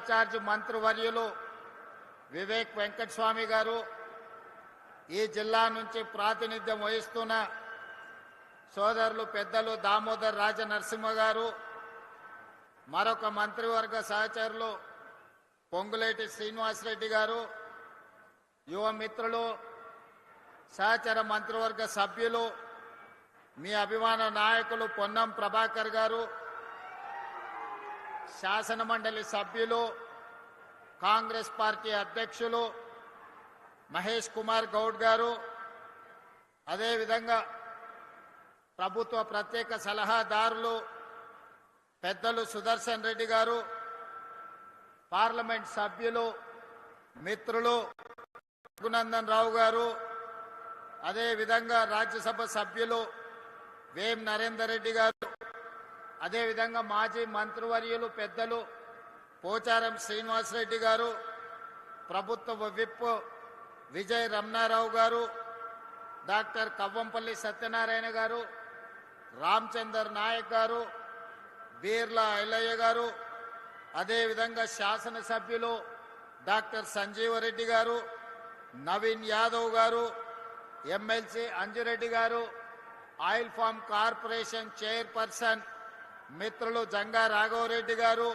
Incharge మంత్రివర్యులు వివేక్ వెంకటస్వామి గారు, ఈ జిల్లా నుంచి ప్రాతినిధ్యం వహిస్తున్న సోదరులు పెద్దలు దామోదర్ రాజనరసింహ గారు, మరొక మంత్రివర్గ సహచరులు పొంగులేటి శ్రీనివాసరెడ్డి గారు, యువ మిత్రులు, సహచర మంత్రివర్గ సభ్యులు, మీ అభిమాన నాయకులు పొన్నం ప్రభాకర్ గారు, శాసనమండలి సభ్యులు, కాంగ్రెస్ పార్టీ అధ్యక్షులు మహేష్ కుమార్ గౌడ్ గారు, అదేవిధంగా ప్రభుత్వ ప్రత్యేక సలహాదారులు పెద్దలు సుదర్శన్ రెడ్డి గారు, పార్లమెంట్ సభ్యులు మిత్రులు రఘునందన్ రావు గారు, అదేవిధంగా రాజ్యసభ సభ్యులు వేం నరేందర్ రెడ్డి గారు, అదేవిధంగా మాజీ మంత్రివర్యులు పెద్దలు పోచారం శ్రీనివాసరెడ్డి గారు, ప్రభుత్వ విప్ విజయ్ రమణారావు గారు, డాక్టర్ కవ్వంపల్లి సత్యనారాయణ గారు, రామచందర్ నాయక్ గారు, బీర్లా ఐలయ్య గారు, అదేవిధంగా శాసనసభ్యులు డాక్టర్ సంజీవరెడ్డి గారు, నవీన్ యాదవ్ గారు, ఎమ్మెల్సీ అంజురెడ్డి గారు, ఆయిల్ ఫామ్ కార్పొరేషన్ చైర్పర్సన్ మిత్రులు జంగా రాఘవరెడ్డి గారు,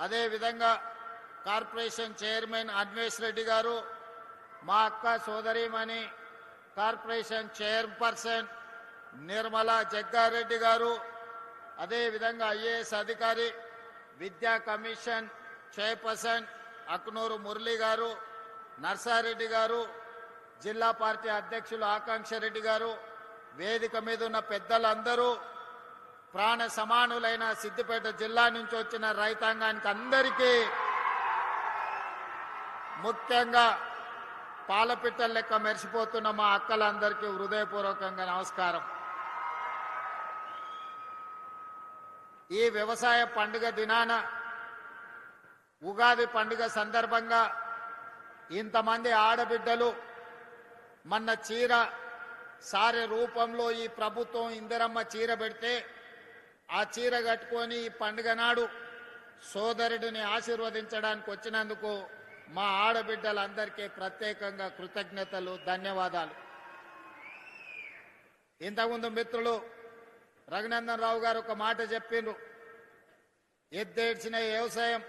అదేవిధంగా కార్పొరేషన్ చైర్మన్ అన్వేష్ రెడ్డి గారు, మా అక్క సోదరిమణి కార్పొరేషన్ చైర్పర్సన్ నిర్మలా జగ్గారెడ్డి గారు, అదేవిధంగా ఐఏఎస్ అధికారి విద్యా కమిషన్ చైర్పర్సన్ అక్నూరు మురళి గారు, నర్సారెడ్డి గారు, జిల్లా పార్టీ అధ్యక్షులు ఆకాంక్ష రెడ్డి గారు, వేదిక మీద ఉన్న పెద్దలందరూ, ప్రాణ సమానులైన సిద్దిపేట జిల్లా నుంచి వచ్చిన రైతాంగానికి అందరికీ, ముఖ్యంగా పాలపిట్టల లెక్క మెరిసిపోతున్న మా అక్కలందరికీ హృదయపూర్వకంగా నమస్కారం. ఈ వ్యవసాయ పండుగ దినాన, ఉగాది పండుగ సందర్భంగా ఇంతమంది ఆడబిడ్డలు మొన్న చీర సారె రూపంలో ఈ ప్రభుత్వం ఇందిరమ్మ చీర పెడితే ఆ చీర కట్టుకొని ఈ పండుగ నాడు సోదరుడిని ఆశీర్వదించడానికి వచ్చినందుకు మా ఆడబిడ్డలందరికీ ప్రత్యేకంగా కృతజ్ఞతలు, ధన్యవాదాలు. ఇంతకుముందు మిత్రులు రఘునందన్ రావు గారు ఒక మాట చెప్పిండ్రు, ఎద్దేడ్చిన వ్యవసాయం